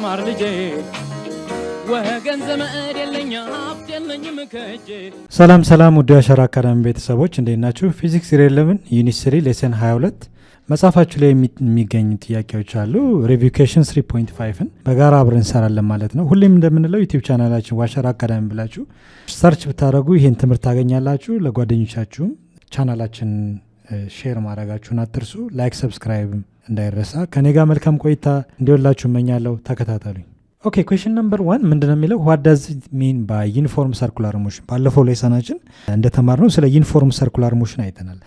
ተማር ልጄ ወገን ዘመድ የለኝ ሀብት የለኝም ከእጄ። ሰላም ሰላም ውድ የአሻራ አካዳሚ ቤተሰቦች እንዴት ናችሁ? ፊዚክስ ግሬድ 11 ዩኒት 3 ሌሰን 22 መጽሐፋችሁ ላይ የሚገኙ ጥያቄዎች አሉ። ሪቪኬሽን 3.5ን በጋራ አብረን እንሰራለን ማለት ነው። ሁሌም እንደምንለው ዩቲዩብ ቻናላችን ዋሸራ አካዳሚ ብላችሁ ሰርች ብታደረጉ ይህን ትምህርት ታገኛላችሁ። ለጓደኞቻችሁም ቻናላችን ሼር ማድረጋችሁን አትርሱ። ላይክ ሰብስክራይብ እንዳይረሳ። ከኔ ጋር መልካም ቆይታ እንዲወላችሁ እመኛለሁ። ተከታተሉኝ። ኦኬ ኩዌሽን ነምበር 1 ምንድነው የሚለው what does it mean by uniform circular motion? ባለፈው ሌሰናችን እንደተማርነው ስለ ዩኒፎርም ሰርኩላር ሞሽን አይተናል።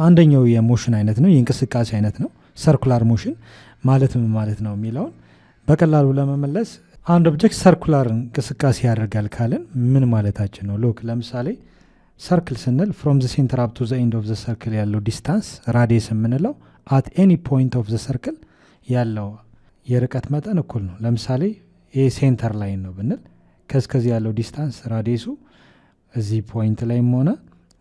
አንደኛው የሞሽን አይነት ነው፣ የእንቅስቃሴ አይነት ነው። ሰርኩላር ሞሽን ማለት ምን ማለት ነው የሚለውን በቀላሉ ለመመለስ አንድ ኦብጀክት ሰርኩላር እንቅስቃሴ ያደርጋል ካለን ምን ማለታችን ነው? ሎክ ለምሳሌ ሰርክል ስንል from the center up to the end of the circle ያለው ዲስታንስ ራዲየስ የምንለው at any point of the circle ያለው የርቀት መጠን እኩል ነው። ለምሳሌ ይሄ ሴንተር ላይን ነው ብንል ከዚህ ያለው ዲስታንስ ራዲየሱ እዚህ ፖይንት ላይም ሆነ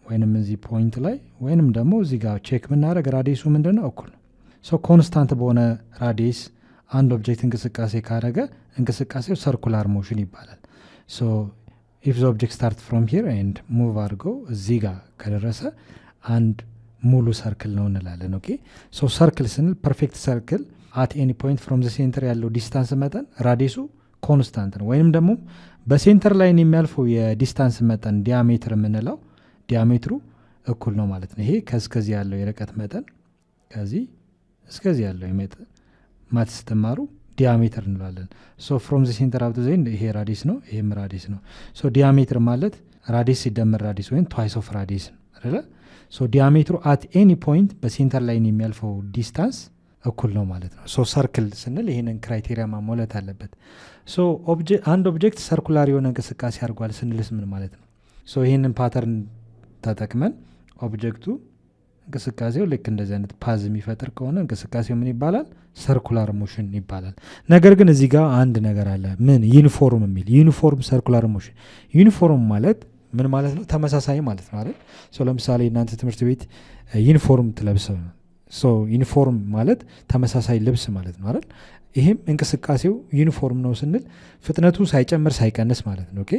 ወይንም እዚህ ፖይንት ላይ ወይንም ደግሞ እዚህ ጋር ቼክ ብናደርግ ራዲየሱ ምንድነው? እኩል ነው። ኮንስታንት በሆነ ራዲየስ አንድ ኦብጀክት እንቅስቃሴ ካደረገ እንቅስቃሴው ሰርኩላር ሞሽን ይባላል። if the object starts from here and move አድርጎ እዚህ ጋር ከደረሰ አንድ ሙሉ ሰርክል ነው እንላለን። ኦኬ ሰርክል ስንል ፐርፌክት ሰርክል at any point from the center ያለው ዲስታንስ መጠን ራዲየሱ ኮንስታንት ነው። ወይንም ደግሞ በሴንተር ላይን የሚያልፈው የዲስታንስ መጠን ዲያሜትር የምንለው ዲያሜትሩ እኩል ነው ማለት ነው። ይሄ ከዚህ ያለው የርቀት መጠን ከዚህ እስከዚህ ያለው ማት ስትማሩ ዲያሜትር እንላለን። from the center up to the end ይሄ ራዲየስ ነው፣ ይሄም ራዲየስ ነው። ዲያሜትር ማለት ራዲየስ ሲደመር ራዲየስ ወይም twice of radius አይደለ? ዲያሜትሩ at any point በሴንተር ላይን የሚያልፈው ዲስታንስ እኩል ነው ማለት ነው። ሰርክል ስንል ይሄንን ክራይቴሪያ ማሟላት አለበት። አንድ ኦብጀክት ሰርኩላር የሆነ እንቅስቃሴ አድርጓል ስንልስ ምን ማለት ነው? ይሄንን ፓተርን ተጠቅመን ኦብጀክቱ እንቅስቃሴው ልክ እንደዚህ አይነት ፓዝ የሚፈጥር ከሆነ እንቅስቃሴው ምን ይባላል? ሰርኩላር ሞሽን ይባላል። ነገር ግን እዚህ ጋር አንድ ነገር አለ። ምን? ዩኒፎርም የሚል ዩኒፎርም ሰርኩላር ሞሽን። ዩኒፎርም ማለት ምን ማለት ነው? ተመሳሳይ ማለት ነው አይደል? ለምሳሌ እናንተ ትምህርት ቤት ዩኒፎርም ትለብሰው ነው። ዩኒፎርም ማለት ተመሳሳይ ልብስ ማለት ነው አይደል? ይሄም እንቅስቃሴው ዩኒፎርም ነው ስንል ፍጥነቱ ሳይጨምር ሳይቀንስ ማለት ነው። ኦኬ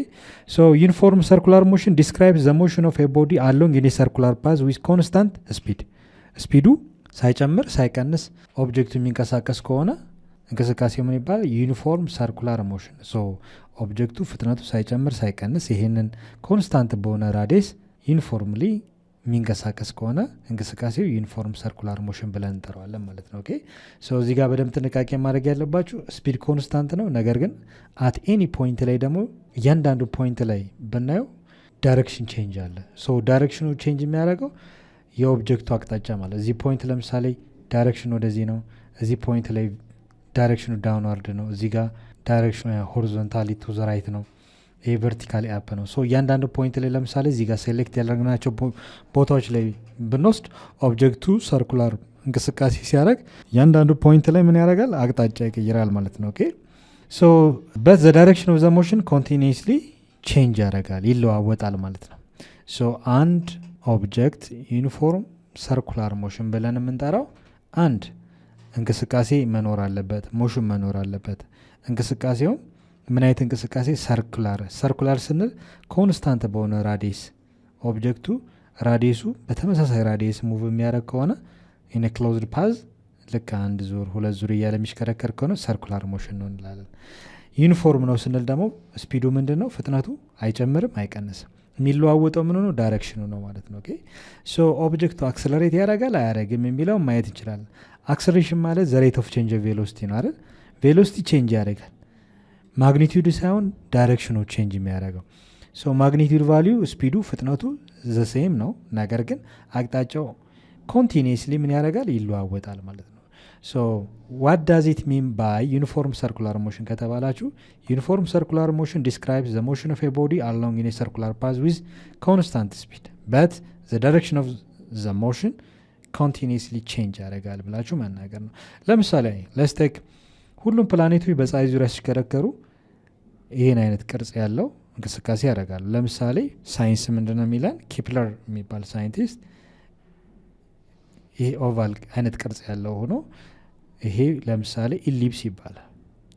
ዩኒፎርም ሰርኩላር ሞሽን ዲስክራይብስ ዘ ሞሽን ኦፍ ኤ ቦዲ አሎንግ ኤኒ ሰርኩላር ፓዝ ዊዝ ኮንስታንት ስፒድ። ስፒዱ ሳይጨምር ሳይቀንስ ኦብጀክቱ የሚንቀሳቀስ ከሆነ እንቅስቃሴው ምን ይባላል? ዩኒፎርም ሰርኩላር ሞሽን። ኦብጀክቱ ፍጥነቱ ሳይጨምር ሳይቀንስ ይሄንን ኮንስታንት በሆነ ራዲየስ ዩኒፎርምሊ የሚንቀሳቀስ ከሆነ እንቅስቃሴው ዩኒፎርም ሰርኩላር ሞሽን ብለን እንጠራዋለን ማለት ነው። ኦኬ እዚህ ጋር በደንብ ጥንቃቄ ማድረግ ያለባችሁ ስፒድ ኮንስታንት ነው። ነገር ግን አት ኤኒ ፖይንት ላይ ደግሞ እያንዳንዱ ፖይንት ላይ ብናየው ዳይሬክሽን ቼንጅ አለ። ዳይሬክሽኑ ቼንጅ የሚያደርገው የኦብጀክቱ አቅጣጫ ማለት እዚህ ፖይንት ለምሳሌ ዳይሬክሽን ወደዚህ ነው፣ እዚህ ፖይንት ላይ ዳይሬክሽኑ ዳውንዋርድ ነው፣ እዚህ ጋር ዳይሬክሽኑ ሆሪዞንታሊ ቱ ዘ ራይት ነው፣ ይሄ ቨርቲካሊ አፕ ነው። እያንዳንዱ ፖይንት ላይ ለምሳሌ እዚህ ጋር ሴሌክት ያደረግናቸው ቦታዎች ላይ ብንወስድ ኦብጀክቱ ሰርኩላር እንቅስቃሴ ሲያደርግ እያንዳንዱ ፖይንት ላይ ምን ያደርጋል? አቅጣጫ ይቀይራል ማለት ነው። ኦኬ በት ዘ ዳይሬክሽን ኦፍ ዘ ሞሽን ኮንቲኒስሊ ቼንጅ ያደርጋል፣ ይለዋወጣል ማለት ነው። አንድ ኦብጀክት ዩኒፎርም ሰርኩላር ሞሽን ብለን የምንጠራው አንድ እንቅስቃሴ መኖር አለበት፣ ሞሽን መኖር አለበት። እንቅስቃሴውም ምን አይነት እንቅስቃሴ? ሰርኩላር ስንል ኮንስታንት በሆነ ራዲየስ ኦብጀክቱ ራዲየሱ በተመሳሳይ ራዲየስ ሙቭ የሚያደርግ ከሆነ ኢን ክሎዝድ ፓዝ ልክ አንድ ዙር ሁለት ዙር እያለ የሚሽከረከር ከሆነ ሰርኩላር ሞሽን ነው እንላለን። ዩኒፎርም ነው ስንል ደግሞ ስፒዱ ምንድን ነው? ፍጥነቱ አይጨምርም አይቀንስም። የሚለዋወጠው ምን ነው? ዳይሬክሽኑ ነው ማለት ነው። ኦኬ ኦብጀክቱ አክሰለሬት ያደርጋል አያደርግም የሚለው ማየት እንችላለን። አክሰለሬሽን ማለት ዘ ሬት ኦፍ ቼንጅ ኦፍ ቬሎሲቲ ነው አይደል? ቬሎሲቲ ቼንጅ ያደርጋል፣ ማግኒቲዩድ ሳይሆን ዳይሬክሽኑ ቼንጅ የሚያደርገው። ማግኒቲዩድ ቫሊዩ ስፒዱ ፍጥነቱ ዘሴም ነው፣ ነገር ግን አቅጣጫው ኮንቲኒስሊ ምን ያደርጋል? ይለዋወጣል ማለት ነው። ዋት ዳዝ ኢት ሚን ባይ ዩኒፎርም ሰርኩላር ሞሽን ከተባላችሁ ዩኒፎርም ሰርኩላር ሞሽን ዲስክራይብስ ዘ ሞሽን ኦፍ ኤ ቦዲ አሎንግ ኢን ኤ ሰርኩላር ፓዝ ዊዝ ኮንስታንት ስፒድ በት ዘ ዳይሬክሽን ኦፍ ዘ ሞሽን ኮንቲኒስሊ ቼንጅ ያደርጋል ብላችሁ መናገር ነው። ለምሳሌ ለስቴክ ሁሉም ፕላኔቶች በፀሐይ ዙሪያ ሲሽከረከሩ ይህን አይነት ቅርጽ ያለው እንቅስቃሴ ያደርጋሉ። ለምሳሌ ሳይንስ ምንድነው የሚለን? ኪፕለር የሚባል ሳይንቲስት ይሄ ኦቫል አይነት ቅርጽ ያለው ሆኖ ይሄ ለምሳሌ ኢሊፕስ ይባላል።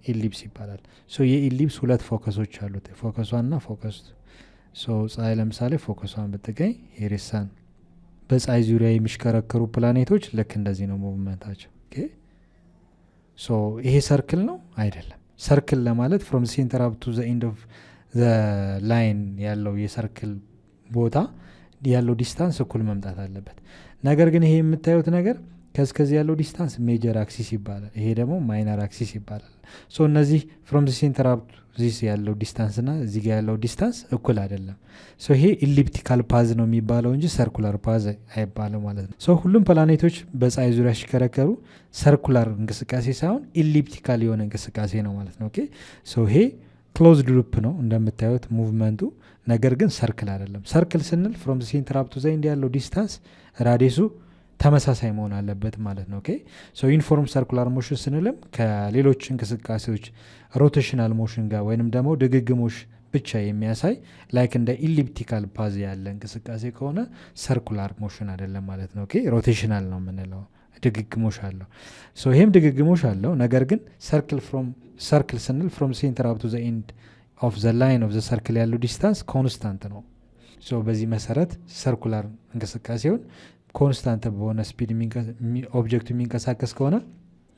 ኢሊፕስ ይባላል። ሶ የኢሊፕስ ሁለት ፎከሶች አሉት፣ ፎከስ 1 እና ፎከስ 2። ሶ ፀሐይ ለምሳሌ ፎከስ 1 ብትገኝ ሄሪሳን በፀሐይ ዙሪያ የሚሽከረከሩ ፕላኔቶች ልክ እንደዚህ ነው ሙቭመንታቸው። ኦኬ ሶ ይሄ ሰርክል ነው አይደለም። ሰርክል ለማለት ፍሮም ሴንተር አፕ ቱ ዘ ኤንድ ኦፍ ዘ ላይን ያለው የሰርክል ቦታ ያለው ዲስታንስ እኩል መምጣት አለበት። ነገር ግን ይሄ የምታዩት ነገር ከዚህ ያለው ዲስታንስ ሜጀር አክሲስ ይባላል፣ ይሄ ደግሞ ማይነር አክሲስ ይባላል። ሶ እነዚህ ፍሮም ሴንተር አፕ ዚስ ያለው ዲስታንስ እና እዚህ ጋር ያለው ዲስታንስ እኩል አይደለም። ሶ ይሄ ኢሊፕቲካል ፓዝ ነው የሚባለው እንጂ ሰርኩላር ፓዝ አይባልም ማለት ነው። ሶ ሁሉም ፕላኔቶች በፀሐይ ዙሪያ ሲከረከሩ ሰርኩላር እንቅስቃሴ ሳይሆን ኢሊፕቲካል የሆነ እንቅስቃሴ ነው ማለት ነው። ኦኬ ሶ ይሄ ክሎዝድ ሉፕ ነው እንደምታዩት ሙቭመንቱ፣ ነገር ግን ሰርክል አይደለም። ሰርክል ስንል ፍሮም ሴንተር አፕ ቱ ዘ ኤንድ ያለው ዲስታንስ ራዲየሱ ተመሳሳይ መሆን አለበት ማለት ነው። ኦኬ ሶ ዩኒፎርም ሰርኩላር ሞሽን ስንልም ከሌሎች እንቅስቃሴዎች ሮቴሽናል ሞሽን ጋር ወይንም ደግሞ ድግግሞሽ ብቻ የሚያሳይ ላይክ እንደ ኢሊፕቲካል ፓዝ ያለ እንቅስቃሴ ከሆነ ሰርኩላር ሞሽን አይደለም ማለት ነው። ኦኬ ሮቴሽናል ነው የምንለው፣ ድግግሞሽ አለው። ሶ ይሄም ድግግሞሽ አለው፣ ነገር ግን ሰርክል ስንል ፍሮም ሴንተር አፕ ቱ ዘ ኤንድ ኦፍ ዘ ላይን ኦፍ ዘ ሰርክል ያለው ዲስታንስ ኮንስታንት ነው። ሶ በዚህ መሰረት ሰርኩላር እንቅስቃሴውን ኮንስታንት በሆነ ስፒድ ኦብጀክቱ የሚንቀሳቀስ ከሆነ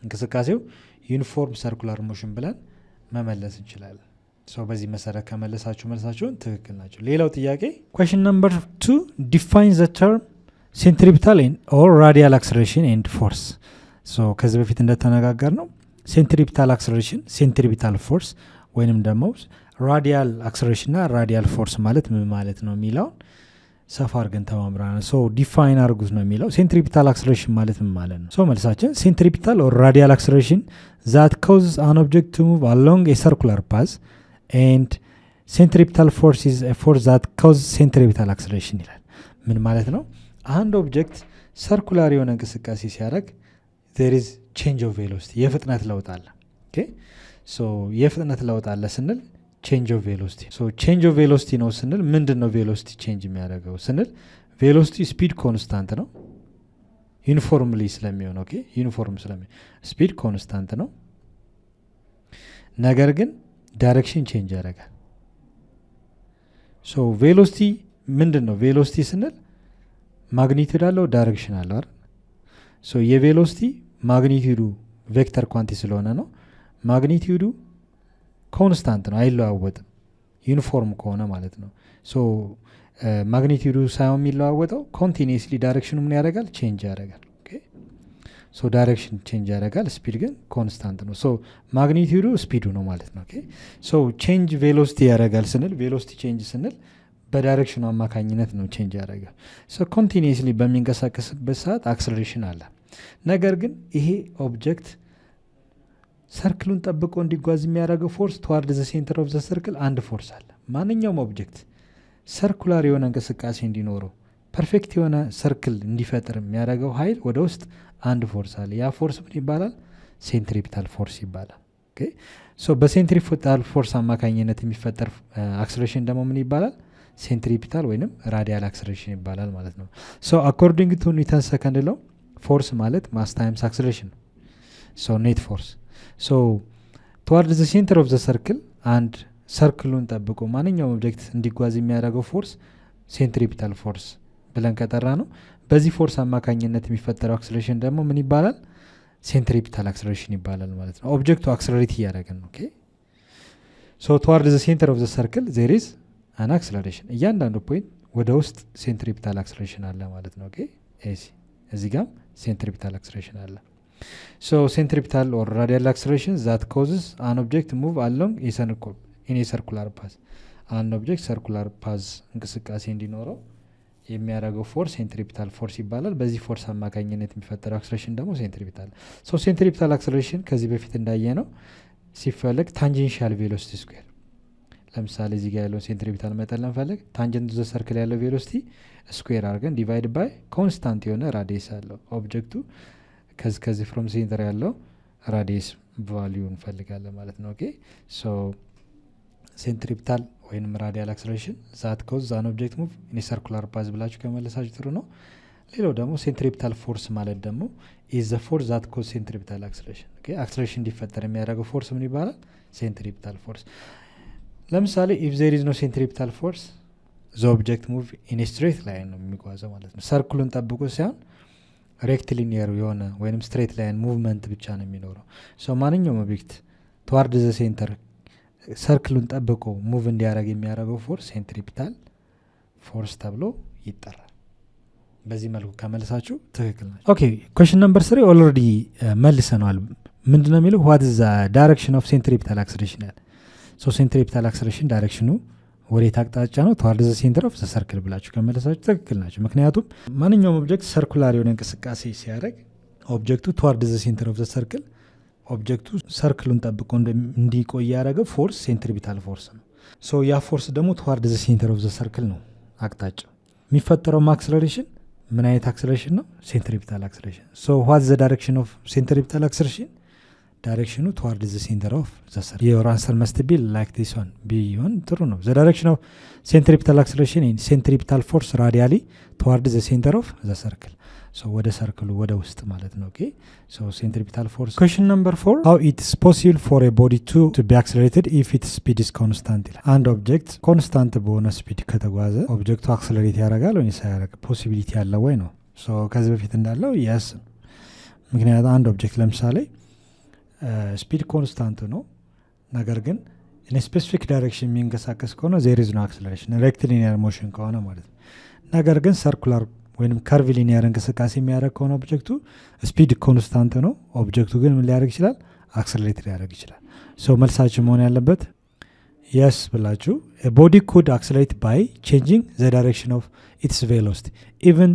እንቅስቃሴው ዩኒፎርም ሰርኩላር ሞሽን ብለን መመለስ እንችላለን። በዚህ መሰረት ከመለሳችሁ መልሳችሁን ትክክል ናቸው። ሌላው ጥያቄ question number 2 define the term centripetal or radial acceleration and force። ከዚህ በፊት እንደተነጋገር ነው centripetal acceleration centripetal force ወይንም ደግሞ radial acceleration እና radial force ማለት ምን ማለት ነው የሚለውን ሰፋ አድርገን ተማምራን። ዲፋይን አድርጉት ነው የሚለው። ሴንትሪፒታል አክሰለሬሽን ማለት ምን ማለት ነው? መልሳችን ሴንትሪፒታል ኦር ራዲያል አክሰለሬሽን ዛት ኮዝስ አን ኦብጀክት ቱ ሙቭ አሎንግ ኤ ሰርኩላር ፓዝ ኤንድ ሴንትሪፒታል ፎርስ ኢዝ ኤ ፎርስ ዛት ኮዝስ ሴንትሪፒታል አክሰለሬሽን ይላል። ምን ማለት ነው? አንድ ኦብጀክት ሰርኩላር የሆነ እንቅስቃሴ ሲያደርግ there is change of velocity የፍጥነት ለውጥ አለ። ኦኬ የፍጥነት ለውጥ አለ ስንል change of velocity change of velocity ነው ስንል ምንድነው velocity change የሚያደርገው ስንል velocity speed constant ነው ዩኒፎርምሊ ስለሚሆን ኦኬ ዩኒፎርም ስለሚሆን speed constant ነው ነገር ግን direction change ያደርጋል velocity ምንድነው velocity ስንል ማግኒቲዩድ አለው ዳይሬክሽን አለው አይደል የቬሎሲቲ ማግኒቲዩዱ ቬክተር ኳንቲ ስለሆነ ነው ማግኒቲዩዱ ኮንስታንት ነው አይለዋወጥም ዩኒፎርም ከሆነ ማለት ነው ማግኒቲዩዱ ሳይሆን የሚለዋወጠው ኮንቲኒየስሊ ዳይሬክሽኑ ምን ያደርጋል ቼንጅ ያደርጋል ኦኬ ዳይሬክሽን ቼንጅ ያደርጋል ስፒድ ግን ኮንስታንት ነው ማግኒቲዩዱ ስፒዱ ነው ማለት ነው ኦኬ ቼንጅ ቬሎሲቲ ያደርጋል ስንል ቬሎሲቲ ቼንጅ ስንል በዳይሬክሽኑ አማካኝነት ነው ቼንጅ ያደርጋል ኮንቲኒየስሊ በሚንቀሳቀስበት ሰዓት አክሰለሬሽን አለ ነገር ግን ይሄ ኦብጀክት ሰርክሉን ጠብቆ እንዲጓዝ የሚያደርገው ፎርስ toward the center of the circle አንድ ፎርስ አለ ማንኛውም ኦብጀክት ሰርኩላር የሆነ እንቅስቃሴ እንዲኖረው ፐርፌክት የሆነ ሰርክል እንዲፈጥር የሚያደርገው ኃይል ወደ ውስጥ አንድ ፎርስ አለ ያ ፎርስ ምን ይባላል ሴንትሪፒታል ፎርስ ይባላል ኦኬ በሴንትሪፒታል ፎርስ አማካኝነት የሚፈጠር አክሰለሬሽን ደግሞ ምን ይባላል ሴንትሪፒታል ወይንም ራዲያል አክሰለሬሽን ይባላል ማለት ነው according to Newton's second law ፎርስ ማለት ማስ ታይምስ አክሰለሬሽን ነው ኔት ፎርስ toward the center of the circle and ሰርክሉን ጠብቆ ማንኛውም ኦብጀክት እንዲጓዝ የሚያደርገው ፎርስ ሴንትሪፒታል ፎርስ ብለን ከጠራ ነው በዚህ ፎርስ አማካኝነት የሚፈጠረው አክሰለሬሽን ደግሞ ምን ይባላል ሴንትሪፒታል አክሰለሬሽን ይባላል ማለት ነው ኦብጀክቱ አክሰለሬት እያደረገ ነው ኦኬ toward the center of the circle there is an acceleration እያንዳንዱ ፖይንት ወደ ውስጥ ሴንትሪፒታል አክሰለሬሽን አለ ማለት ነው ኦኬ እዚህ ጋር ሴንትሪፒታል አክሰለሬሽን አለ centripetal or radial acceleration that causes an object to move along in a circular path an object circular path እንቅስቃሴ እንዲኖረው የሚያደርገው ፎርስ ሴንትሪፒታል ፎርስ ይባላል በዚህ ፎርስ አማካኝነት የሚፈጠረው አክሰለሬሽን ደግሞ ሴንትሪፒታል ሴንትሪፒታል አክሰለሬሽን ከዚህ በፊት እንዳየ ነው ሲፈለግ ታንጀንሻል ቬሎሲቲ ስኩዌር ለምሳሌ እዚህ ጋር ያለው ሴንትሪፒታል መጠን ለምፈልግ ታንጀንት ዘ ሰርክል ያለው ቬሎሲቲ ስኩዌር አድርገን ዲቫይድ ባይ ኮንስታንት የሆነ ራዲየስ አለው ኦብጀክቱ ከዚህ ፍሮም ሴንተር ያለው ራዲየስ ቫልዩ እንፈልጋለን ማለት ነው ኦኬ ሴንትሪፒታል ወይንም ራዲያል አክሰለሬሽን ዛት ኮዝ አን ኦብጀክት ሙቭ ኢን ሰርኩላር ፓዝ ብላችሁ ከመለሳችሁ ጥሩ ነው ሌላው ደግሞ ሴንትሪፒታል ፎርስ ማለት ደግሞ ኢዝ ዘ ፎርስ ዛት ኮዝ ሴንትሪፒታል አክስሌሬሽን። አክስሌሬሽን እንዲፈጠር የሚያደርገው ፎርስ ምን ይባላል? ሴንትሪፒታል ፎርስ። ለምሳሌ ኢፍ ዜር ኢዝ ኖ ሴንትሪፒታል ፎርስ ዘ ኦብጀክት ሙቭ ኢን ስትሬት ላይን ነው የሚጓዘው ማለት ነው። ሰርክሉን ጠብቆ ሳይሆን ሬክቲሊኒየር የሆነ ወይም ስትሬት ላይን ሙቭመንት ብቻ ነው የሚኖረው። ማንኛውም ኦብጀክት ተዋርድ ዘ ሴንተር ሰርክሉን ጠብቆ ሙቭ እንዲያደርግ የሚያደርገው ፎርስ ሴንትሪፒታል ፎርስ ተብሎ ይጠራል። በዚህ መልኩ ከመልሳችሁ ትክክል ናቸው። ኦኬ ኩዌስችን ነምበር 3 ኦልሬዲ መልሰነዋል። ምንድነው የሚለው ዋት ኢዝ ዘ ዳይሬክሽን ኦፍ ሴንትሪፒታል አክስሌሬሽን ያለ። ሴንትሪፒታል አክስሌሬሽን ዳይሬክሽኑ ወዴት አቅጣጫ ነው? ተዋርድ ዘ ሴንተር ኦፍ ዘ ሰርክል ብላችሁ ከመለሳችሁ ትክክል ናቸው። ምክንያቱም ማንኛውም ኦብጀክት ሰርኩላር የሆነ እንቅስቃሴ ሲያደርግ ኦብጀክቱ ተዋርድ ዘ ሴንተር ኦፍ ዘ ሰርክል ኦብጀክቱ ሰርክሉን ጠብቆ እንዲቆይ ያደረገው ፎርስ ሴንትሪፒታል ፎርስ ነው። ያ ፎርስ ደግሞ ተዋርድ ዘ ሴንተር ኦፍ ዘ ሰርክል ነው አቅጣጫ። የሚፈጠረው አክስሌሬሽን ምን አይነት አክስሌሬሽን ነው? ሴንትሪፒታል አክስሌሬሽን። ዋት ዘ ዳይሬክሽን ኦፍ ሴንትሪፒታል አክስሌሬሽን? ዳይሬክሽኑ ተዋርድ ዘ ሴንተር ኦፍ ዘ ሰርክል። ዮር አንሰር መስት ቢ ላይክ ዲስ ዋን። ቢሆን ጥሩ ነው። ዘ ዳይሬክሽን ኦፍ ሴንትሪፒታል አክስሌሬሽን ኢን ሴንትሪፒታል ፎርስ ራዲያሊ ተዋርድ ዘ ሴንተር ኦፍ ዘ ሰርክል። ወደ ሰርክሉ ወደ ውስጥ ማለት ነው። ኦኬ ሴንትሪፒታል ፎርስ። ኩዌስችን ነምበር 4 ሃው ኢትስ ፖሲብል ፎር ኤ ቦዲ ቱ ቢ አክስለሬትድ ኢፍ ኢትስ ስፒድ ኢዝ ኮንስታንት ይላል። አንድ ኦብጀክት ኮንስታንት በሆነ ስፒድ ከተጓዘ ኦብጀክቱ አክስለሬት ያደርጋል ወይ ሳያደርግ ፖሲቢሊቲ ያለው ወይ ነው። ከዚህ በፊት እንዳለው የስ ምክንያቱም አንድ ኦብጀክት ለምሳሌ ስፒድ ኮንስታንት ነው፣ ነገር ግን ኢን ስፔሲፊክ ዳይሬክሽን የሚንቀሳቀስ ከሆነ ዜር ኢዝ ኖ አክስለሬሽን ሬክቲሊኒየር ሞሽን ከሆነ ማለት ነው። ነገር ግን ሰርኩላር ወይም ከርቭ ሊኒየር እንቅስቃሴ የሚያደርግ ከሆነ ኦብጀክቱ ስፒድ ኮንስታንት ነው፣ ኦብጀክቱ ግን ምን ሊያደርግ ይችላል? አክስለሬት ሊያደርግ ይችላል። መልሳችሁ መሆን ያለበት የስ ብላችሁ ቦዲ ኩድ አክስለሬት ባይ ቼንጂንግ ዘ ዳይሬክሽን ኦፍ ኢትስ ቬሎሲቲ ኢቨን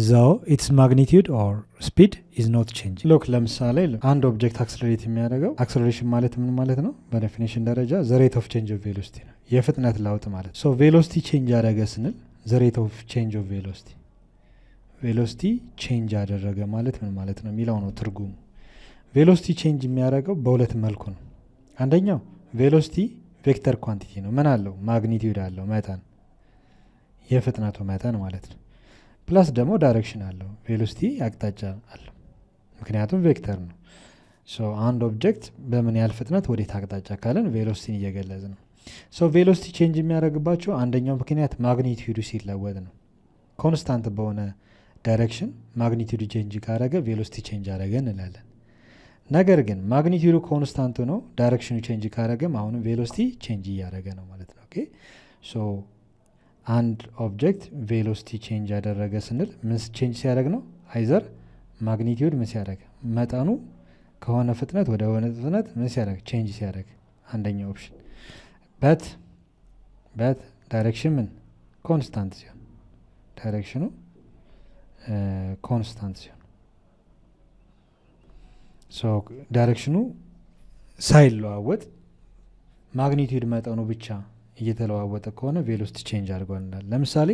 ዛው ኢትስ ማግኒቲዩድ ኦር ስፒድ ኢዝ ኖት ቼንጅ። ሎክ ለምሳሌ አንድ ኦብጀክት አክስለሬት የሚያደርገው አክስለሬሽን ማለት ምን ማለት ነው? በዴፊኒሽን ደረጃ ዘ ሬት ኦፍ ቼንጅ ኦፍ ቬሎሲቲ ነው፣ የፍጥነት ለውጥ ማለት ነው። ቬሎሲቲ ቼንጅ አደረገ ስንል ዘ ሬት ኦፍ ቼንጅ ኦፍ ቬሎሲቲ ቼንጅ አደረገ ማለት ምን ማለት ነው የሚለው ነው ትርጉሙ። ቬሎሲቲ ቼንጅ የሚያደርገው በሁለት መልኩ ነው። አንደኛው ቬሎሲቲ ቬክተር ኳንቲቲ ነው። ምን አለው? ማግኒቲዩድ አለው፣ መጠን፣ የፍጥነቱ መጠን ማለት ነው። ፕላስ ደግሞ ዳይሬክሽን አለው፣ ቬሎሲቲ አቅጣጫ አለው፣ ምክንያቱም ቬክተር ነው። አንድ ኦብጀክት በምን ያህል ፍጥነት ወዴት አቅጣጫ ካለን ቬሎሲቲን እየገለጽ ነው። ቬሎሲቲ ቼንጅ የሚያደርግባቸው አንደኛው ምክንያት ማግኒቲዩዱ ሲለወጥ ነው። ኮንስታንት በሆነ ዳይሬክሽን ማግኒቲዩዱ ቼንጅ ካረገ ቬሎሲቲ ቼንጅ አረገ እንላለን። ነገር ግን ማግኒቲዩዱ ኮንስታንት ነው፣ ዳይሬክሽኑ ቼንጅ ካረገም አሁንም ቬሎሲቲ ቼንጅ እያደረገ ነው ማለት ነው። ኦኬ አንድ ኦብጀክት ቬሎሲቲ ቼንጅ ያደረገ ስንል ምን ቼንጅ ሲያደርግ ነው? አይዘር ማግኒቲዩድ ምን ሲያደርግ፣ መጠኑ ከሆነ ፍጥነት ወደ ሆነ ፍጥነት ምን ሲያደርግ፣ ቼንጅ ሲያደርግ አንደኛው ኦፕሽን። በት ዳይሬክሽን ምን ኮንስታንት ሲሆን፣ ዳይሬክሽኑ ኮንስታንት ሲሆን ዳይሬክሽኑ ሳይለዋወጥ ማግኒቲዩድ መጠኑ ብቻ እየተለዋወጠ ከሆነ ቬሎሲቲ ቼንጅ አድርጓል እንዳለ። ለምሳሌ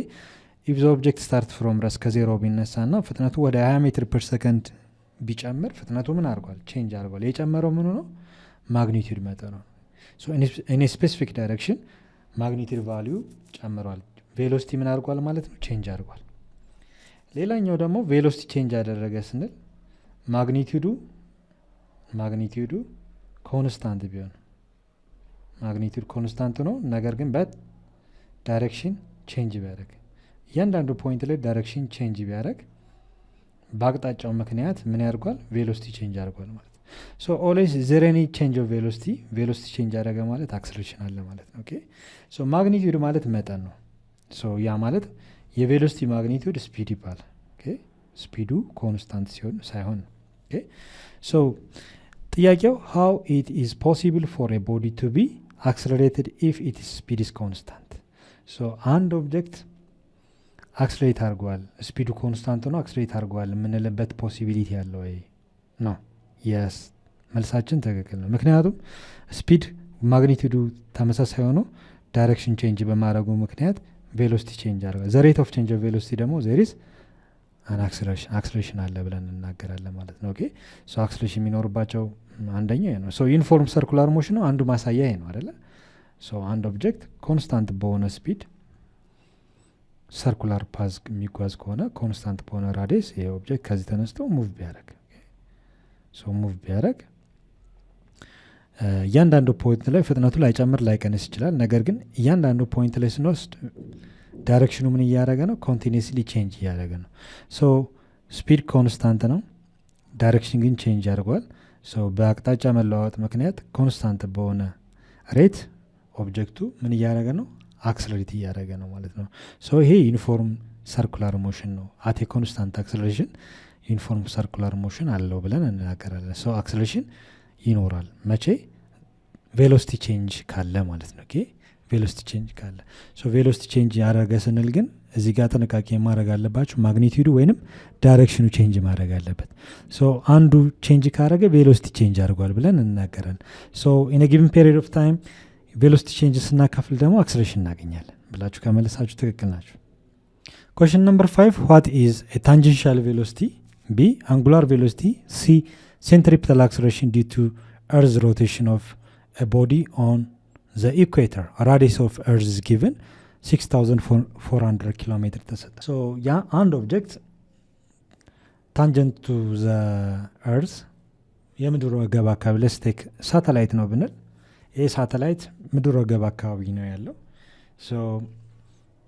ኢፍ ዘ ኦብጀክት ስታርት ፍሮም ረስ ከዜሮ ቢነሳ ና ፍጥነቱ ወደ 20 ሜትር ፐር ሰከንድ ቢጨምር ፍጥነቱ ምን አድርጓል? ቼንጅ አድርጓል። የጨመረው ምኑ ነው? ማግኒቲዩድ መጠኑ ነው። ኢን ስፔሲፊክ ዳይሬክሽን ማግኒቲዩድ ቫሊዩ ጨምሯል፣ ቬሎሲቲ ምን አድርጓል ማለት ነው? ቼንጅ አድርጓል። ሌላኛው ደግሞ ቬሎሲቲ ቼንጅ አደረገ ስንል ማግኒቲዩዱ ኮንስታንት ቢሆን፣ ማግኒቲዩድ ኮንስታንት ነው፣ ነገር ግን ዳይሬክሽን ቼንጅ ቢያደርግ፣ እያንዳንዱ ፖይንት ላይ ዳይሬክሽን ቼንጅ ቢያደርግ በአቅጣጫው ምክንያት ምን ያደርጓል? ቬሎሲቲ ቼንጅ አድርጓል ማለት ነው። ኦልዌይስ ዘር ኤኒ ቼንጅ ኦፍ ቬሎሲቲ ቼንጅ አደረገ ማለት አክስሌሬሽን አለ ማለት ነው። ኦኬ ማግኒቲዩድ ማለት መጠን ነው። ያ ማለት የቬሎሲቲ ማግኒቲዩድ ስፒድ ይባላል። ስፒዱ ኮንስታንት ሲሆን ሳይሆን። ጥያቄው ሃው ኢት ኢዝ ፖሲብል ፎር ኤ ቦዲ ቱ ቢ አክስለሬትድ ኢፍ ኢት ስፒድ ኢዝ ኮንስታንት። አንድ ኦብጀክት አክስለሬት አድርጓል፣ ስፒዱ ኮንስታንት ነው፣ አክስለሬት አድርጓል የምንልበት ፖሲቢሊቲ ያለው ወይ ነው? የስ መልሳችን ትክክል ነው። ምክንያቱም ስፒድ ማግኒቲዩዱ ተመሳሳይ ሆኖ ዳይሬክሽን ቼንጅ በማድረጉ ምክንያት ቬሎሲቲ ቼንጅ አድርጓል። ዘ ሬት ኦፍ ቼንጅ ኦፍ ቬሎሲቲ ደግሞ ዜር ኢዝ አን አክስሌሬሽን አለ ብለን እናገራለን ማለት ነው። ኦኬ አክስሌሬሽን የሚኖርባቸው አንደኛው ነው። ዩኒፎርም ሰርኩላር ሞሽን ነው አንዱ ማሳያ ነው አይደለ? አንድ ኦብጀክት ኮንስታንት በሆነ ስፒድ ሰርኩላር ፓዝ የሚጓዝ ከሆነ ኮንስታንት በሆነ ራዲየስ ይሄ ኦብጀክት ከዚህ ተነስቶ ሙቭ ቢያደርግ እያንዳንዱ ፖይንት ላይ ፍጥነቱ ላይጨምር ላይቀንስ ይችላል። ነገር ግን እያንዳንዱ ፖይንት ላይ ስንወስድ ዳይሬክሽኑ ምን እያደረገ ነው? ኮንቲኒስሊ ቼንጅ እያደረገ ነው። ሶ ስፒድ ኮንስታንት ነው፣ ዳይሬክሽን ግን ቼንጅ ያደርገዋል። ሶ በአቅጣጫ መለዋወጥ ምክንያት ኮንስታንት በሆነ ሬት ኦብጀክቱ ምን እያደረገ ነው? አክስለሬት እያደረገ ነው ማለት ነው። ሶ ይሄ ዩኒፎርም ሰርኩላር ሞሽን ነው። አት ኮንስታንት አክስለሬሽን ዩኒፎርም ሰርኩላር ሞሽን አለው ብለን እንናገራለን። ሶ አክስለሬሽን ይኖራል መቼ? ቬሎሲቲ ቼንጅ ካለ ማለት ነው። ቬሎሲቲ ቼንጅ ካለ ቬሎሲቲ ቼንጅ ያደረገ ስንል ግን እዚህ ጋር ጥንቃቄ ማድረግ አለባችሁ። ማግኒቲዩዱ ወይንም ዳይሬክሽኑ ቼንጅ ማድረግ አለበት። አንዱ ቼንጅ ካደረገ ቬሎሲቲ ቼንጅ አድርጓል ብለን እንናገራለን። ኢን ጊቨን ፔሪድ ኦፍ ታይም ቬሎሲቲ ቼንጅ ስናካፍል ደግሞ አክስሌሬሽን እናገኛለን ብላችሁ ከመለሳችሁ ትክክል ናችሁ። ኩዌስችን ነምበር 5 ዋት ኢዝ ታንጀንሻል ቬሎሲቲ? ቢ አንጉላር ቬሎሲቲ፣ ሲ centripetal acceleration due to Earth's rotation of a body on the equator. A radius of Earth is given 6400 km ተሰጠ። ያ አንድ ኦብጀክት ታንጀንት ቱ ዘ እርዝ የምድር ወገብ አካባቢ ለስቴክ ሳተላይት ነው ብንል ይህ ሳተላይት ምድር ወገብ አካባቢ ነው ያለው።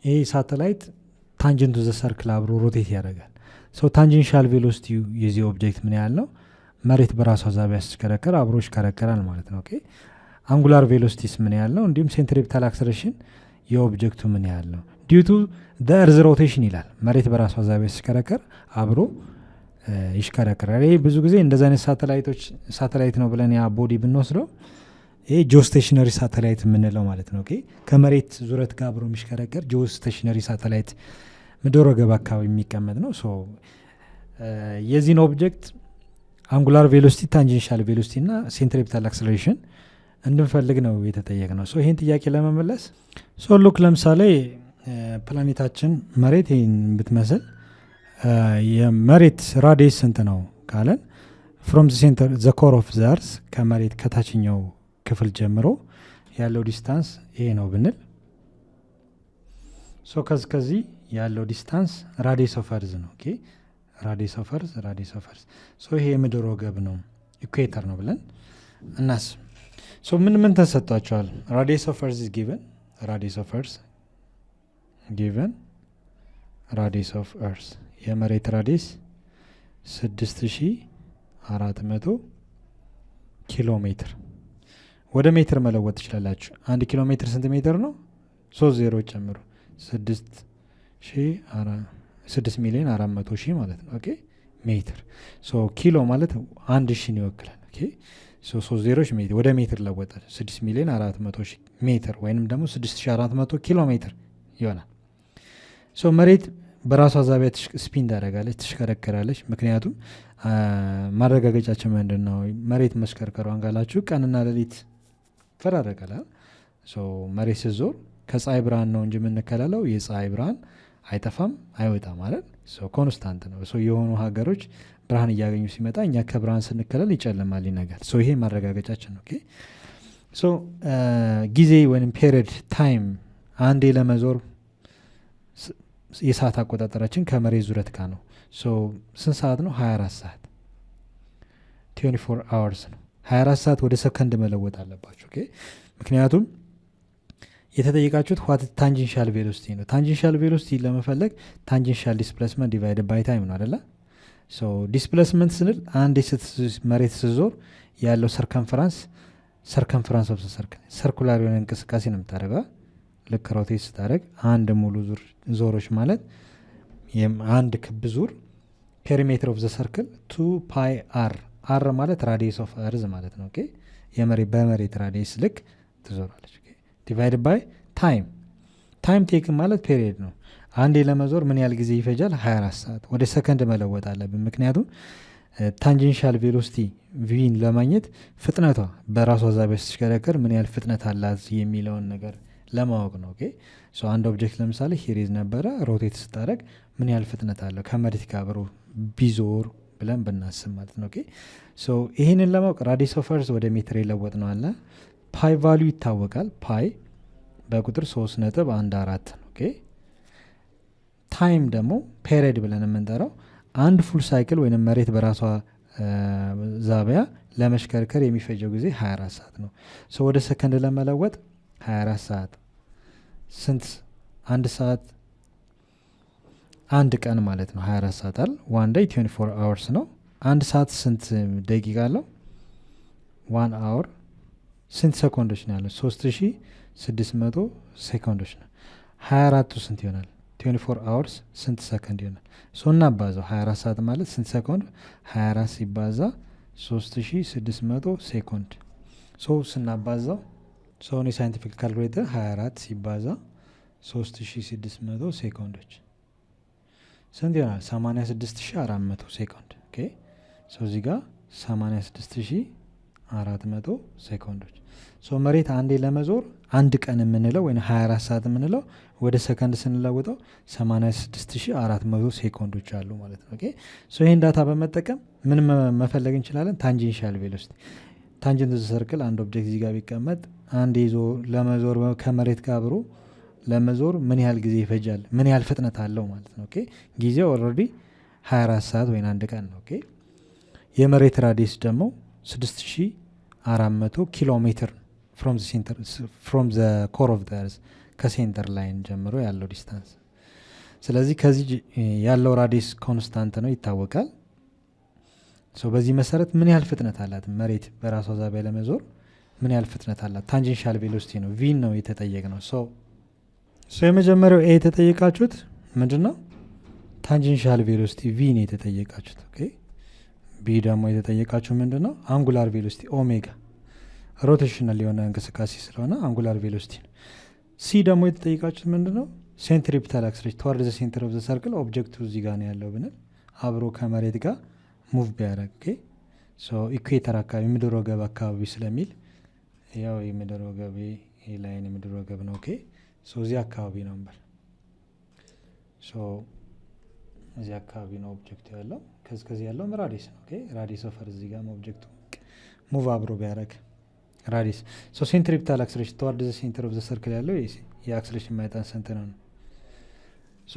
ይህ ሳተላይት ታንጀንት ቱ ዘ ሰርክል አብሮ ሮቴት ያደርጋል። ታንጀንሻል ቬሎሲቲ የዚህ ኦብጀክት ምን ያህል ነው? መሬት በራሷ ዛቢያ ሲሽከረከር አብሮ ይሽከረከራል ማለት ነው። አንጉላር ቬሎሲቲስ ምን ያህል ነው? እንዲሁም ሴንትሪፒታል አክስሌሬሽን የኦብጀክቱ ምን ያህል ነው? ዲዩ ቱ ዘ እርዝ ሮቴሽን ይላል። መሬት በራሷ ዛቢያ ሲሽከረከር አብሮ ይሽከረከራል። ይህ ብዙ ጊዜ እንደዚህ አይነት ሳተላይት ነው ብለን ያ ቦዲ ብንወስደው ይሄ ጂኦስቴሽነሪ ሳተላይት የምንለው ማለት ነው። ከመሬት ዙረት ጋር አብሮ የሚሽከረከር ጂኦስቴሽነሪ ሳተላይት ምድር ወገብ አካባቢ የሚቀመጥ ነው። የዚህን ኦብጀክት አንጉላር ቬሎሲቲ፣ ታንጀንሻል ቬሎሲቲ እና ሴንትሪፒታል አክስሌሬሽን እንድንፈልግ ነው የተጠየቅ ነው። ይህን ጥያቄ ለመመለስ ሉክ ለምሳሌ ፕላኔታችን መሬት ይህን ብትመስል የመሬት ራዲየስ ስንት ነው ካለን ፍሮም ዘ ኮር ኦፍ ዘ እርዝ ከመሬት ከታችኛው ክፍል ጀምሮ ያለው ዲስታንስ ይሄ ነው ብንል ከዚህ ያለው ዲስታንስ ራዲየስ ኦፍ እርዝ ነው። ራዲየስ ኦፍ እርዝ ይሄ የምድር ወገብ ነው፣ ኢኩዌተር ነው ብለን እናስብ። ምን ተሰጥቷቸዋል? ራዲየስ ኦፍ እርዝ ጊቨን ራዲየስ ኦፍ እርዝ የመሬት ራዲየስ 6400 ኪሎ ሜትር ወደ ሜትር መለወጥ ትችላላችሁ። 1 ኪሎ ሜትር ስንት ሜትር ነው? 3 ዜሮች ጨምሩ 6,400,000 ማለት ነው። ሜትር ኪሎ ማለት 1,000 ይወክላል። 3 ዜሮች ሜትር ወደ ሜትር ለወጣል 6,400,000 ሜትር ወይንም ደግሞ 6,400 ኪሎ ሜትር ይሆናል። መሬት በራሷ ዛቢያ ስፒን ታደርጋለች፣ ትሽከረከራለች። ምክንያቱም ማረጋገጫችን ምንድን ነው? መሬት መስከርከሯን ካላችሁ ቀንና ሌሊት ይፈራረቃል። መሬት ስትዞር ከፀሐይ ብርሃን ነው እንጂ የምንከላለው የፀሐይ ብርሃን አይጠፋም አይወጣም ማለት ኮንስታንት ነው። የሆኑ ሀገሮች ብርሃን እያገኙ ሲመጣ እኛ ከብርሃን ስንከለል ይጨልማል፣ ይነጋል። ይሄ ማረጋገጫችን ነው። ጊዜ ወይም ፔሪድ ታይም አንዴ ለመዞር የሰዓት አቆጣጠራችን ከመሬት ዙረት ጋር ነው። ስንት ሰዓት ነው? 24 ሰዓት 24 hours ነው። 24 ሰዓት ወደ ሰከንድ መለወጥ አለባቸው። ምክንያቱም የተጠየቃችሁት ዋት ታንጀንሻል ቬሎሲቲ ነው። ታንጀንሻል ቬሎሲቲ ለመፈለግ ታንጀንሻል ዲስፕሌስመንት ዲቫይድድ ባይ ታይም ነው አይደለ? ዲስፕሌስመንት ስንል አንዴ መሬት ስትዞር ያለው ሰርከምፈራንስ ኦፍ ሰርክል ሰርኩላር የሆነ እንቅስቃሴ ነው የምታደርገው። ልክ ሮቴት ስታደርግ አንድ ሙሉ ዞሮች ማለት አንድ ክብ ዙር ፔሪሜትር ኦፍ ዘ ሰርክል 2 ፓይ አር ማለት ራዲየስ ኦፍ እርዝ ማለት ነው። በመሬት ራዲየስ ልክ ትዞራለች። ዲቫይድ ባይ ታይም ቴክን ማለት ፔሪየድ ነው። አንዴ ለመዞር ምን ያህል ጊዜ ይፈጃል? 24 ሰዓት ወደ ሰከንድ መለወጥ አለብን። ምክንያቱም ታንጀንሻል ቬሎሲቲ ቪን ለማግኘት ፍጥነቷ በራሷ ዛቢያ ስትሽከረከር ምን ያህል ፍጥነት አላት የሚለውን ነገር ለማወቅ ነው። አንድ ኦብጀክት ለምሳሌ ሂሪዝ ነበረ፣ ሮቴት ስታደረግ ምን ያህል ፍጥነት አለው ከመሬት ጋር አብሮ ቢዞር ብለን ብናስብ ማለት ነው። ይህንን ለማወቅ ራዲየስ ኦፍ እርዝ ወደ ሜትር የለወጥ ነው አለ። ፓይ ቫሊዩ ይታወቃል። ፓይ በቁጥር 3.14 ነው። ታይም ደግሞ ፔሪድ ብለን የምንጠራው አንድ ፉል ሳይክል ወይም መሬት በራሷ ዛቢያ ለመሽከርከር የሚፈጀው ጊዜ 24 ሰዓት ነው። ወደ ሰከንድ ለመለወጥ 24 ሰዓት ስንት አንድ ሰዓት አንድ ቀን ማለት ነው 24 ሰዓት አይደል? one day 24 hours ነው። አንድ ሰዓት ስንት ደቂቃ አለው? 1 hour ስንት ሰኮንዶች ነው ያለው? 3600 ሴኮንዶች ነው። 24ቱ ስንት ይሆናል? 24 hours ስንት ሰከንድ ይሆናል? እናባዛው 24 ሰዓት ማለት ስንት ሰኮንድ? 24 ሲባዛ 3600 ሴኮንድ። ስናባዛው እኔ ሳይንቲፊክ ካልኩሌተር 24 ሲባዛ 3600 ሴኮንዶች ስንት ይሆናል? 86400 ሴኮንድ። ኦኬ እዚህ ጋር 86400 ሴኮንዶች። መሬት አንዴ ለመዞር አንድ ቀን የምንለው ወይ 24 ሰዓት የምንለው ወደ ሰከንድ ስንለውጠው 86400 ሴኮንዶች አሉ ማለት ነው። ኦኬ ይህን ዳታ በመጠቀም ምን መፈለግ እንችላለን? ታንጀንሻል ቬሎሲቲ። ታንጀንት ሰርክል አንድ ኦብጀክት እዚህ ጋር ቢቀመጥ አንድ ይዞ ለመዞር ከመሬት ጋር አብሮ ለመዞር ምን ያህል ጊዜ ይፈጃል? ምን ያህል ፍጥነት አለው ማለት ነው። ኦኬ ጊዜው ኦልሬዲ 24 ሰዓት ወይ አንድ ቀን ነው። ኦኬ የመሬት ራዲየስ ደግሞ 6400 ኪሎ ሜትር ፍሮም ዘ ኮር ኦፍ ዘ እርዝ ከሴንተር ላይን ጀምሮ ያለው ዲስታንስ። ስለዚህ ከዚህ ያለው ራዲየስ ኮንስታንት ነው ይታወቃል። በዚህ መሰረት ምን ያህል ፍጥነት አላት መሬት በራሷ ዛቢያ ለመዞር ምን ያህል ፍጥነት አላት? ታንጀንሻል ቬሎሲቲ ነው ቪ ነው የተጠየቅ ነው። የመጀመሪያው ኤ የተጠየቃችሁት ምንድን ነው? ታንጀንሻል ቬሎሲቲ ቪ ነው የተጠየቃችሁት። ኦኬ ቢ ደግሞ የተጠየቃችሁ ምንድን ነው? አንጉላር ቬሎሲቲ ኦሜጋ ሮቴሽናል የሆነ እንቅስቃሴ ስለሆነ አንጉላር ቬሎሲቲ ነው። ሲ ደግሞ የተጠየቃችሁት ምንድን ነው? ሴንትሪፒታል አክስሌሬሽን ተዋርድ ዘ ሴንተር ኦፍ ዘ ሰርክል ኦብጀክቱ እዚህ ጋር ነው ያለው ብንል አብሮ ከመሬት ጋር ሙቭ ቢያደርግ ኢኩዌተር አካባቢ ምድር ወገብ አካባቢ ስለሚል ያው የምድር ወገብ ላይን የምድር ወገብ ነው። ኦኬ እዚህ አካባቢ ነው እንበል። እዚህ አካባቢ ነው ኦብጀክቱ ያለው። ከዚህ ያለው ራዲየስ ነው። ኦኬ ራዲየስ ኦፍ እዚህ ጋር ኦብጀክቱ ሙቭ አብሮ ቢያደርግ ራዲየስ ሴንትሪፒታል አክስሌሬሽን ተዋርድ ዘ ሴንተር ኦፍ ዘ ሰርክል ያለው የአክስሌሬሽን መጠን ስንት ነው?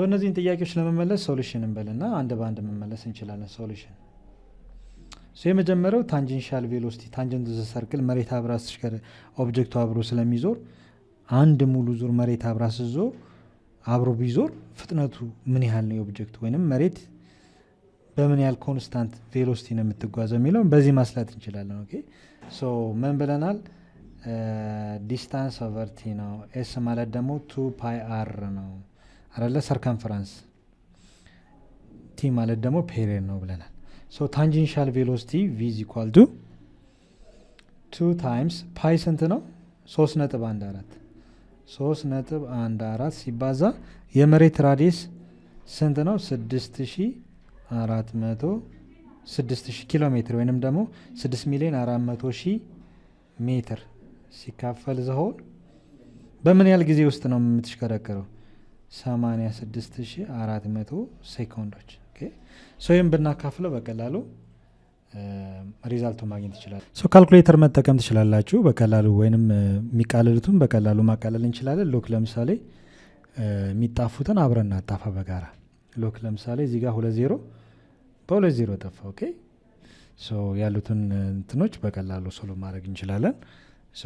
እነዚህን ጥያቄዎች ለመመለስ ሶሉሽን እንበልና አንድ በአንድ መመለስ እንችላለን። ሶሉሽን የመጀመሪያው ታንጀንሻል ቬሎሲቲ ታንጀንት ዘ ሰርክል መሬት አብራ ስትሽከረ ኦብጀክቱ አብሮ ስለሚዞር አንድ ሙሉ ዙር መሬት አብራ ስትዞር አብሮ ቢዞር ፍጥነቱ ምን ያህል ነው የኦብጀክቱ ወይንም መሬት በምን ያህል ኮንስታንት ቬሎሲቲ ነው የምትጓዘው የሚለውን በዚህ ማስላት እንችላለን። ኦኬ ምን ብለናል? ዲስታንስ ኦቨር ቲ ነው። ኤስ ማለት ደግሞ 2 ፓይ አር ነው አይደለ? ሰርከምፈረንስ ቲ ማለት ደግሞ ፔሪየድ ነው ብለናል። ታንጀንሻል ቬሎሲቲ ቪ ኢዝ ኢኳል ቱ 2 ታይምስ ፓይ ስንት ነው? 3.14 ሲባዛ የመሬት ራዲየስ ስንት ነው? 6000 ኪሎ ሜትር ወይንም ደግሞ 6,400,000 ሜትር ሲካፈል ዘሆን በምን ያህል ጊዜ ውስጥ ነው የምትሽከረከረው? 86,400 ሴኮንዶች። ይህም ብናካፍለው በቀላሉ ሪዛልቱ ማግኘት ይችላል። ካልኩሌተር መጠቀም ትችላላችሁ በቀላሉ ወይንም የሚቃለሉትን በቀላሉ ማቃለል እንችላለን። ሎክ ለምሳሌ የሚጣፉትን አብረን እናጣፋ በጋራ። ሎክ ለምሳሌ እዚህ ጋር 2 በ2 ጠፋ። ኦኬ ያሉትን እንትኖች በቀላሉ ሶሎ ማድረግ እንችላለን።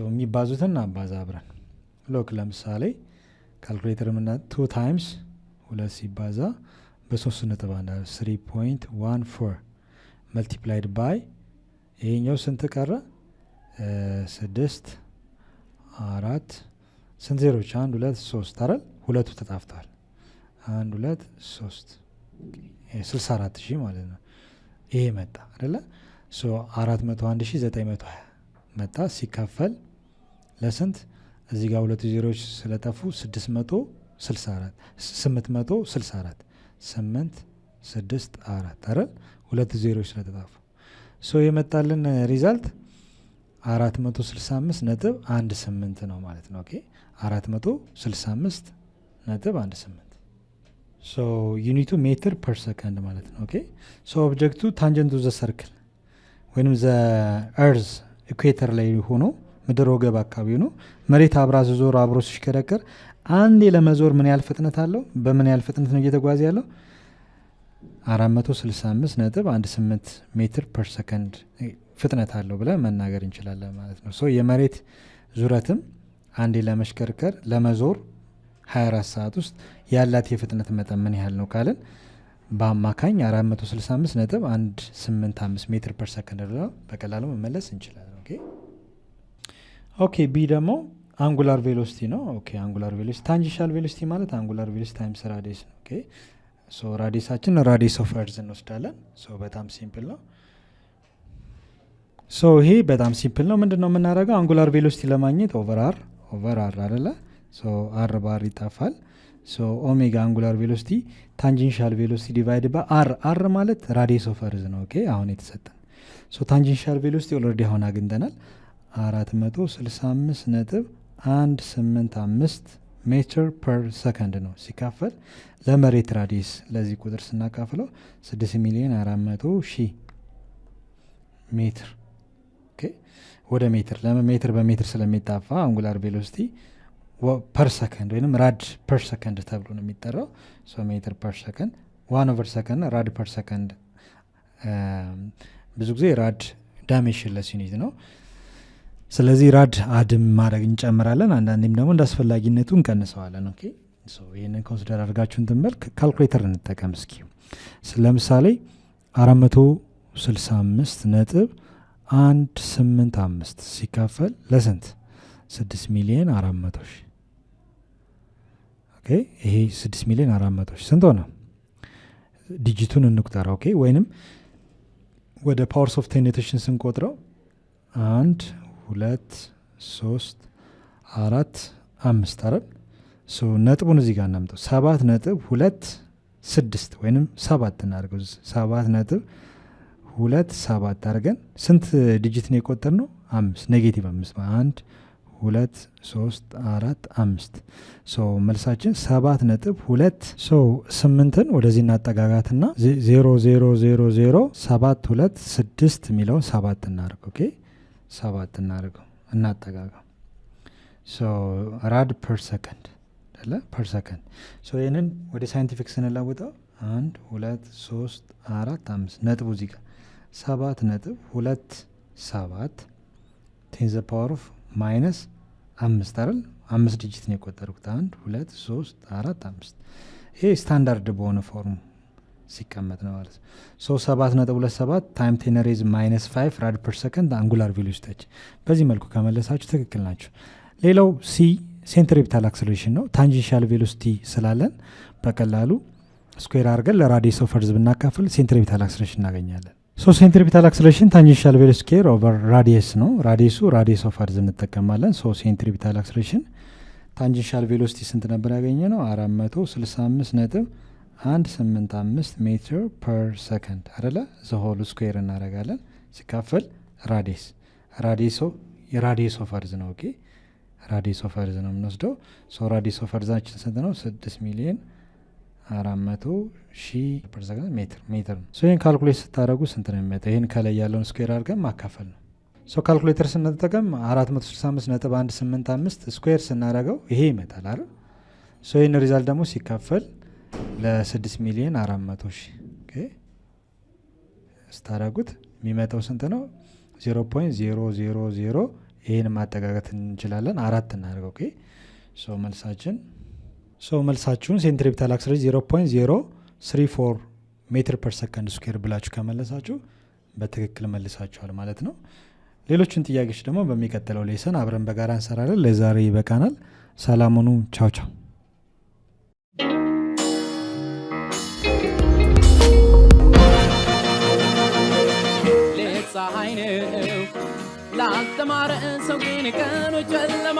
የሚባዙትን አባዛ አብረን። ሎክ ለምሳሌ ካልኩሌተር ምና 2 ታይምስ 2 ሲባዛ በ3.1 3.14 መልቲፕላይድ ባይ ይሄኛው ስንት ቀረ? 6 4 ስንት ዜሮች? 1 2 3 አይደል? ሁለቱ ተጣፍተዋል። 1 2 3 64,000 ማለት ነው። ይሄ መጣ አይደለ? 401,920 መጣ ሲካፈል ለስንት? እዚህ ጋር ሁለቱ ዜሮች ስለጠፉ 864 864 አይደል? ሁለት ዜሮች ስለተጣፉ የመጣልን ሪዛልት 465.18 ነው ማለት ነው። ኦኬ 465.18 ዩኒቱ ሜትር ፐር ሰከንድ ማለት ነው። ኦኬ ኦብጀክቱ ታንጀንቱ ዘ ሰርክል ወይም ዘ እርዝ ኢኩዌተር ላይ ሆኖ ምድር ወገብ አካባቢ ሆኖ መሬት አብራ ዞር አብሮ ሲሽከረከር አንዴ ለመዞር ምን ያህል ፍጥነት አለው? በምን ያህል ፍጥነት ነው እየተጓዘ ያለው? 465.18 ሜትር ፐር ሰከንድ ፍጥነት አለው ብለን መናገር እንችላለን ማለት ነው። ሶ የመሬት ዙረትም አንዴ ለመሽከርከር ለመዞር 24 ሰዓት ውስጥ ያላት የፍጥነት መጠን ምን ያህል ነው ካልን በአማካኝ 465.185 ሜትር ፐር ሰከንድ ነው በቀላሉ መመለስ እንችላለን። ኦኬ ቢ ደግሞ አንጉላር ቬሎሲቲ ነው። ኦኬ አንጉላር ቬሎሲቲ ታንጂንሻል ቬሎሲቲ ማለት አንጉላር ቬሎሲቲ ታይምስ ራዲየስ ነው። ኦኬ ሶ ራዲየሳችን ራዲየስ ኦፍ እርዝ እንወስዳለን። ሶ በጣም ሲምፕል ነው። ሶ ይሄ በጣም ሲምፕል ነው። ምንድነው የምናደርገው? አንጉላር ቬሎሲቲ ለማግኘት ኦቨር አር አይደለ? ሶ አር ባር ይጣፋል። ሶ ኦሜጋ አንጉላር ቬሎሲቲ ታንጂንሻል ቬሎሲቲ ዲቫይድ ባይ አር ማለት ራዲየስ ኦፍ እርዝ ነው። ኦኬ አሁን የተሰጠን ሶ ታንጂንሻል ቬሎሲቲ ኦልሬዲ አሁን አግኝተናል 465.185 ሜትር ፐር ሰከንድ ነው ሲካፈል ለመሬት ራዲየስ ለዚህ ቁጥር ስናካፍለው 6,400,000 ሜትር ወደ ሜትር ለሜትር በሜትር ስለሚጣፋ አንጉላር ቬሎሲቲ ፐር ሰከንድ ወይም ራድ ፐር ሰከንድ ተብሎ ነው የሚጠራው። ሶ ሜትር ፐር ሰከንድ 1/, ራድ ፐር ሰከንድ ብዙ ጊዜ ራድ ዳይሜንሽንለስ ዩኒት ነው። ስለዚህ ራድ አድም ማድረግ እንጨምራለን፣ አንዳንዴም ደግሞ እንደ አስፈላጊነቱ እንቀንሰዋለን። ኦኬ ሶ ይህንን ኮንሲደር አድርጋችሁን ትንበልክ ካልኩሌተር እንጠቀም እስኪ። ለምሳሌ 465.185 ሲካፈል ለስንት 6,400,000 ኦኬ ይሄ 6,400,000 ስንት ሆነ? ዲጂቱን እንቁጠራ። ኦኬ ወይንም ወደ ፓወርስ ኦፍ ቴን ኖቴሽን ስንቆጥረው 1 2 3 4 5 አይደል? ሶ ነጥቡን እዚህ ጋር እናምጣው 7.26 ወይንም 7 እናድርገው 7.27 አድርገን ስንት ዲጂት ነው የቆጠርነው? 5 ኔጌቲቭ 5 1 2 3 4 5 ሶ መልሳችን 7.2 ሶ 8ን ወደዚህ እናጠጋጋትና 0.000.726 የሚለውን 7 እናድርገው። ኦኬ 7 እናድርገው እናጠጋጋው። ሶ ራድ ፐር ሰከንድ አይደለ? ፐር ሰከንድ ሶ ይህንን ወደ ሳይንቲፊክ ስንለውጠው 1 2 3 4 5 ነጥቡ እዚህ ጋር 7.27 ቴን ዘ ፓወር ኦፍ ማይነስ 5 አይደል? 5 ዲጂት ነው የቆጠሩት 1 2 3 4 5 ይሄ ስታንዳርድ በሆነ ፎርም ሲቀመጥ ነው ማለት ነው። ሶ 7.27 ታይም 10 ሬዝ ማይነስ 5 ራድ ፐር ሰከንድ አንጉላር ቬሎሲቲ። በዚህ መልኩ ከመለሳችሁ ትክክል ናቸው። ሌላው ሲ ሴንትሪፒታል አክሰለሬሽን ነው። ታንጂንሻል ቬሎሲቲ ስላለን በቀላሉ ስኩዌር አድርገን ለራዲየስ ኦፍ እርዝ ብናካፍል ሴንትሪፒታል አክሰለሬሽን እናገኛለን። ሶ ሴንትሪፒታል አክሰለሬሽን ታንጂንሻል ቬሎሲቲ ስኩዌር ኦቨር ራዲየስ ነው። ራዲየሱ ራዲየስ ኦፍ እርዝ እንጠቀማለን። ሶ ሴንትሪፒታል አክሰለሬሽን ታንጂንሻል ቬሎሲቲ ስንት ነበር ያገኘ ነው? 465.185 ሜትር ፐር ሰከንድ አይደለ? ዘሆል ስኩዌር እናደርጋለን ሲካፈል ራዲየስ የራዲየስ ኦፍ እርዝ ነው። ኦኬ ራዲየስ ኦፍ እርዝ ነው የምንወስደው። ሶ ራዲየስ ኦፍ እርዛችን ስንት ነው? 6,400,000 ፐር ሰከንድ ሜትር ነው። ሶ ይህን ካልኩሌት ስታደረጉ ስንት ነው የሚመጣው? ይህን ከላይ ያለውን ስኩዌር አድርገን ማካፈል ነው። ሶ ካልኩሌተር ስንጠቀም 465.185 ስኩዌር ስናደረገው ይሄ ይመጣል አይደል? ሶ ይህን ሪዛልት ደግሞ ሲካፈል ለ6,400,000 ስታደረጉት የሚመጣው ስንት ነው? 0.000 ይህን ማጠጋገት እንችላለን። 4 እናደርገው። ኦኬ ሶ መልሳችሁን ሴንትሪፒታል አክሰለሬሽን 0.034 ሜትር ፐር ሰከንድ ስኩዌር ብላችሁ ከመለሳችሁ በትክክል መልሳችኋል ማለት ነው። ሌሎችን ጥያቄዎች ደግሞ በሚቀጥለው ሌሰን አብረን በጋራ እንሰራለን። ለዛሬ ይበቃናል። ሰላሙኑ ቻው ቻው። ፀሐይ ነው ላስተማረ ሰው ግን ቀኑ ጨለማ